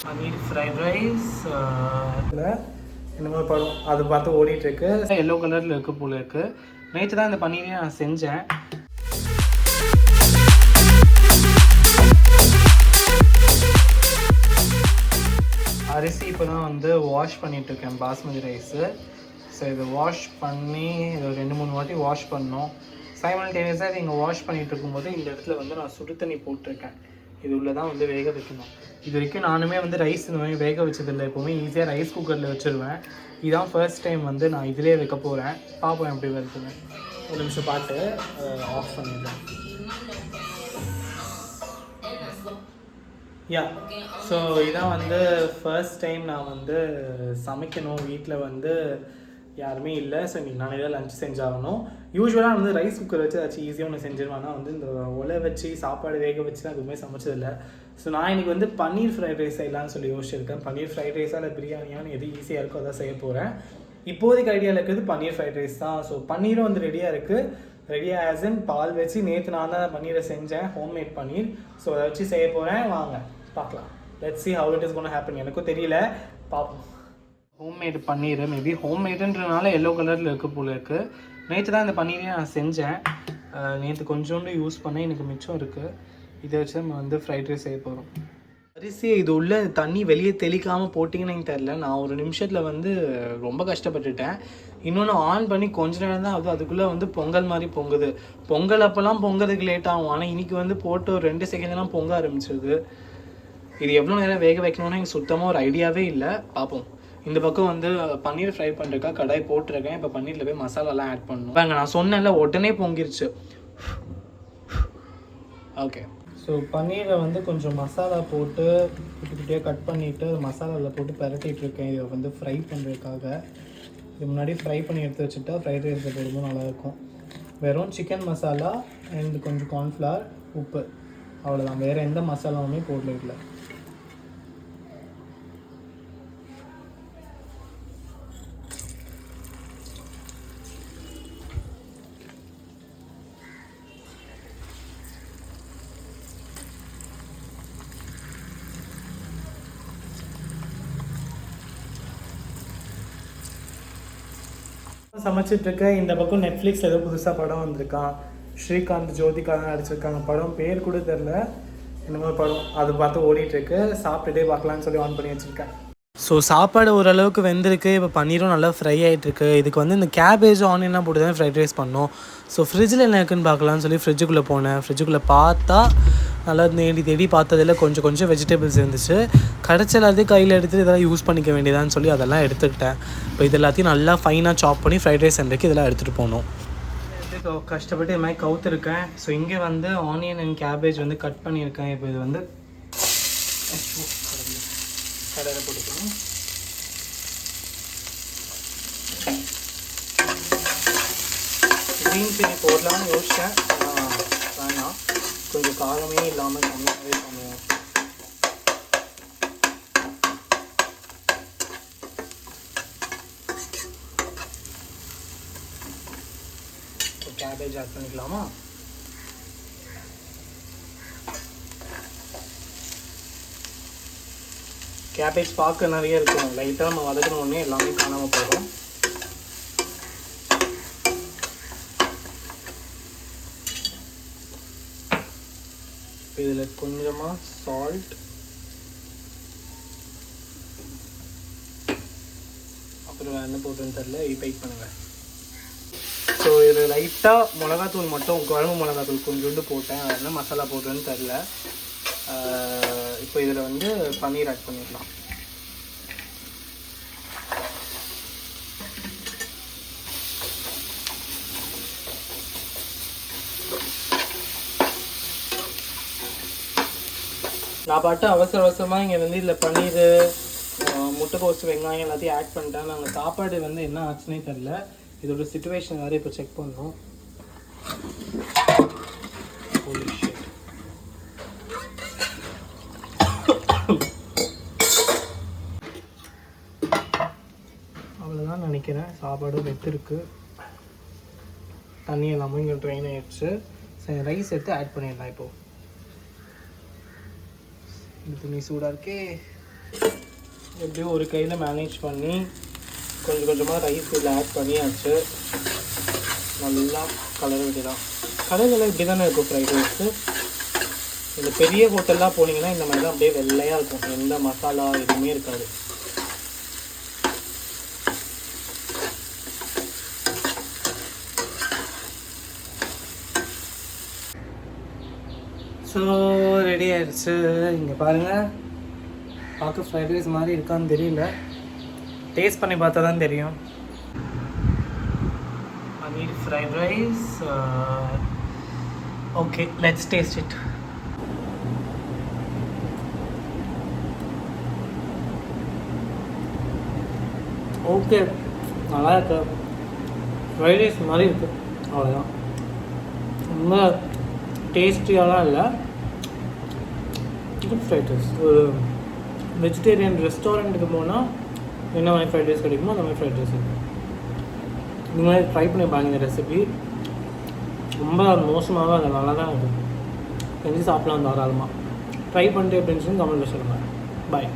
பன்னீர் fried rice என்னமோ படம் அது பார்த்து ஓடிட்டுருக்கு. எல்லோ கலரில் இருக்கு போல இருக்கு. நேற்று தான் இந்த பன்னீரையும் நான் செஞ்சேன். அரிசி இப்போ தான் வந்து வாஷ் பண்ணிகிட்ருக்கேன், பாஸ்மதி ரைஸு. ஸோ இதை வாஷ் பண்ணி இதை 2-3 வாட்டி வாஷ் பண்ணோம். சைமல்டேனியஸாக இதை இங்கே வாஷ் பண்ணிகிட்டு இருக்கும்போது இந்த இடத்துல வந்து நான் சுடு தண்ணி போட்டிருக்கேன். இது உள்ளே தான் வந்து வேக வைக்கணும். இது வரைக்கும் நானுமே வந்து ரைஸ் இந்த மாதிரி வேக வச்சதில்லை. எப்போவுமே ஈஸியாக ரைஸ் குக்கரில் வச்சுருவேன். இதுதான் ஃபர்ஸ்ட் டைம் வந்து நான் இதிலே வைக்க போகிறேன். பார்ப்போம் எப்படி வருதுன்னு. ஒரு நிமிஷம் பார்த்து ஆஃப் பண்ணிடுறேன். யா, ஸோ இதான் வந்து ஃபர்ஸ்ட் டைம் நான் வந்து சமைக்கணும். வீட்டில் வந்து யாருமே இல்லை. ஸோ இன்றைக்கி நானே தான் லஞ்ச் செஞ்சாகணும். யூஸ்வலாக வந்து ரைஸ் குக்கர் வச்சு ஏதாச்சும் ஈஸியாக ஒன்று செஞ்சிருவேன். ஆனால் வந்து இந்த ஒலை வச்சு சாப்பாடு வேக வச்சு தான் எதுவுமே சமைச்சதில்லை. ஸோ நான் இன்றைக்கி வந்து பன்னீர் ஃப்ரைட் ரைஸ் செய்யலான்னு சொல்லி யோசிச்சிருக்கேன். பன்னீர் ஃப்ரைட் ரைஸாக இல்லை பிரியாணியான்னு எது ஈஸியாக இருக்கோ அதான் செய்ய போகிறேன். இப்போதைக்கு ஐடியாவில் இருக்கிறது பன்னீர் ஃப்ரைட் ரைஸ் தான். ஸோ பன்னீரும் வந்து ரெடியாக இருக்குது. ரெடியாக ஆஸ் இன் பால் வச்சு நேற்று நான் தான் பன்னீரை செஞ்சேன், ஹோம்மேட் பன்னீர். ஸோ அதை வச்சு செய்ய போகிறேன். வாங்க பார்க்கலாம். Let's see how it is going to happen. எனக்கும் தெரியல, பார்ப்போம். ஹோம்மேடு பன்னீர், மேபி ஹோம்மேடுன்றனால எல்லோ கலரில் இருக்க போல இருக்குது. நேற்று தான் இந்த பன்னீரையும் நான் செஞ்சேன். நேற்று கொஞ்சோண்டு யூஸ் பண்ணேன், எனக்கு மிச்சம் இருக்குது. இதை வச்சு நம்ம வந்து ஃப்ரைட் ரைஸ் செய்ய போகிறோம். அரிசி இது உள்ள தண்ணி வெளியே தெளிக்காமல் போட்டிங்கன்னு எனக்கு தெரில. நான் ஒரு நிமிஷத்தில் வந்து ரொம்ப கஷ்டப்பட்டுட்டேன். இன்னொன்று ஆன் பண்ணி கொஞ்ச நேரம் தான் ஆகுது, அதுக்குள்ளே வந்து பொங்கல் மாதிரி பொங்குது. பொங்கல் அப்போல்லாம் பொங்குறதுக்கு லேட் ஆகும். ஆனால் இன்றைக்கி வந்து போட்டு ஒரு 2 செகண்ட்லாம் பொங்க ஆரம்பிச்சிருது. இது எவ்வளோ நேரம் வேக வைக்கணும்னு எனக்கு சுத்தமாக ஒரு ஐடியாவே இல்லை. பார்ப்போம். இந்த பக்கம் வந்து பன்னீர் ஃப்ரை பண்ணுறதுக்கா கடாய் போட்டிருக்கேன். இப்போ பன்னீரில் போய் மசாலாலாம் ஆட் பண்ணணும். பாருங்க, நான் சொன்னேன்ல உடனே பொங்கிருச்சு. ஓகே, ஸோ பன்னீரை வந்து கொஞ்சம் மசாலா போட்டு குட்டி குட்டியாக கட் பண்ணிவிட்டு மசாலாவில் போட்டு பரட்டிகிட்ருக்கேன். இதை வந்து ஃப்ரை பண்ணுறதுக்காக. இது முன்னாடி ஃப்ரை பண்ணி எடுத்து வச்சுட்டா ஃப்ரைட் ரைஸில் போடும்போது நல்லாயிருக்கும். வெறும் சிக்கன் மசாலா அண்ட் கொஞ்சம் கார்ன்ஃப்ளவர், உப்பு, அவ்வளோதான். வேறு எந்த மசாலாவுமே போடல இல்லை. சமைச்சிட்ருக்க. இந்த பக்கம் நெட்ஃப்ளிக்ஸில் ஏதோ புதுசாக படம் வந்திருக்கான். ஸ்ரீகாந்த் ஜோதிகா தான் நடிச்சிருக்காங்க. படம் பேர் கூட தெரில, என்னமோ படம். அது பார்த்து ஓடிட்டுருக்கு. சாப்பிட்டுட்டே பார்க்கலான்னு சொல்லி ஆன் பண்ணி வச்சுருக்கேன். ஸோ சாப்பாடு ஓரளவுக்கு வெந்திருக்கு. இப்போ பன்னீரும் நல்லா ஃப்ரை ஆகிட்டுருக்கு. இதுக்கு வந்து இந்த கேபேஜ் ஆனியன்லாம் போட்டு தான் ஃப்ரைட் ரைஸ் பண்ணோம். ஸோ ஃப்ரிட்ஜில் என்ன இருக்குன்னு பார்க்கலான்னு சொல்லி ஃப்ரிட்ஜுக்குள்ளே போனேன். ஃப்ரிட்ஜுக்குள்ளே பார்த்தா நல்லா தேடி பார்த்ததில் கொஞ்சம் வெஜிடபிள்ஸ் இருந்துச்சு. கிடச்ச எல்லாத்தையும் கையில் எடுத்துகிட்டு இதெல்லாம் யூஸ் பண்ணிக்க வேண்டியதான்னு சொல்லி அதெல்லாம் எடுத்துக்கிட்டேன். இப்போ இது எல்லாத்தையும் நல்லா ஃபைனாக சாப் பண்ணி ஃப்ரைட் ரைஸ் சென்டருக்கு இதெல்லாம் எடுத்துகிட்டு போகணும். கஷ்டப்பட்டு இது மாதிரி கவுத்துருக்கேன். ஸோ இங்கே வந்து ஆனியன் அண்ட் கேபேஜ் வந்து கட் பண்ணியிருக்கேன். இப்போ இது வந்து கடையில் போட்டுக்கணும். க்ரீன் சில்லி போடலான்னு யோசித்தேன். வேணாம், கொஞ்சம் காரமே இல்லாமல் கம்மியாகவே பண்ணுவோம். கேபேஜ் ஆட் பண்ணிக்கலாமா? கேபேஜ் பார்க்க நிறைய இருக்கும். லைட்டாக நம்ம வதக்கின உடனே எல்லாமே காணாமல் போயிடும். இதில் கொஞ்சமாக சால்ட், அப்புறம் என்ன போட்டுன்னு தெரில, வெயிட் பண்ணுங்கள். ஸோ இதில் லைட்டாக மிளகாத்தூள் மட்டும், குழம்பு மிளகாத்தூள் கொஞ்சோண்டு போட்டேன். அது என்ன மசாலா போட்டுன்னு தெரில. இப்போ இதில் வந்து பன்னீர் ஆட் பண்ணிடலாம். நான் பாட்டு அவசரமாக இங்கே வந்து இதில் பன்னீர், முட்டைக்கோஸ், வெங்காயம் எல்லாத்தையும் ஆட் பண்ணிட்டேன். நாங்கள் சாப்பாடு வந்து என்ன ஆச்சுன்னே தெரில. இதோட சிச்சுவேஷன் வேறு இப்போ செக் பண்ணோம். அவ்வளோதான் நினைக்கிறேன். சாப்பாடு வெத்திருக்கு. தண்ணி எல்லாமே இங்கே ட்ரெயின் ஆகிடுச்சு. சரி, ரைஸ் எடுத்து ஆட் பண்ணிடலாம். இப்போது இந்த துணி சூடாக இருக்கே. எப்படியும் ஒரு கையில் மேனேஜ் பண்ணி கொஞ்சம் கொஞ்சமாக ரைஸ் இதில் ஆட் பண்ணியாச்சு. நல்லா கலர் விட்டுதான். கடைகளில் இப்படி தானே இருக்கும் ஃப்ரைட் ரைஸு. இந்த பெரிய ஹோட்டல்லாம் போனீங்கன்னா இந்த மாதிரி தான் அப்படியே வெள்ளையாக இருக்கும், எந்த மசாலா எதுவுமே இருக்காது. ஸோ ரெடி ஆயிடுச்சு. இங்கே பாருங்கள், பார்க்க ஃப்ரைட் ரைஸ் மாதிரி இருக்கான்னு தெரியல, டேஸ்ட் பண்ணி பார்த்தா தான் தெரியும். Paneer fried rice. Okay, let's taste it. Okay, நல்லா இருக்கு. ஃப்ரைட் ரைஸ் மாதிரி இருக்குது, அவ்வளோதான். ரொம்ப டேஸ்டியாலாம் இல்லை, குட் ஃப்ரைட் ரைஸ். ஒரு வெஜிடேரியன் ரெஸ்டாரண்ட்டுக்கு போனால் என்ன மாதிரி ஃப்ரைட் ரைஸ் கிடைக்குமோ அந்த மாதிரி ஃப்ரைட் ரைஸ் இருக்குது. இந்த மாதிரி ட்ரை பண்ணி பாருங்க. இந்த ரெசிபி ரொம்ப மோசமாகவே அது நல்லா தான் இருக்குது. செஞ்சு சாப்பிட்லாம் தாராளமாக. ட்ரை பண்ணிட்டு எப்படி இருந்துச்சுன்னு கமெண்ட்டில் சொல்லுங்கள். பாய்.